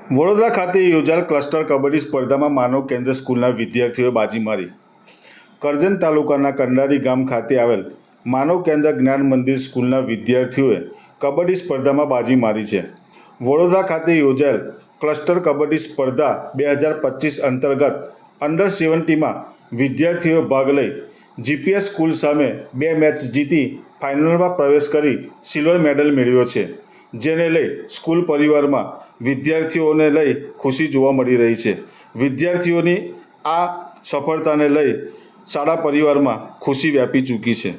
વડોદરા ખાતે યોજાયેલ ક્લસ્ટર કબડ્ડી સ્પર્ધામાં માનવ કેન્દ્ર સ્કૂલના વિદ્યાર્થીઓએ બાજી મારી. કરજણ તાલુકાના કંડારી ગામ ખાતે આવેલ માનવ કેન્દ્ર જ્ઞાન મંદિર સ્કૂલના વિદ્યાર્થીઓએ કબડ્ડી સ્પર્ધામાં બાજી મારી છે. વડોદરા ખાતે યોજાયેલ ક્લસ્ટર કબડ્ડી સ્પર્ધા 2025 અંતર્ગત અંડર-17માં વિદ્યાર્થીઓએ ભાગ લઈ જીપીએસ સ્કૂલ સામે 2 મેચ જીતી ફાઇનલમાં પ્રવેશ કરી સિલ્વર મેડલ મેળવ્યો છે, જેને લઈ સ્કૂલ પરિવારમાં વિદ્યાર્થીઓને લઈ ખુશી જોવા મળી રહી છે. વિદ્યાર્થીઓની આ સફળતાને લઈ શાળા પરિવારમાં ખુશી વ્યાપી ચૂકી છે.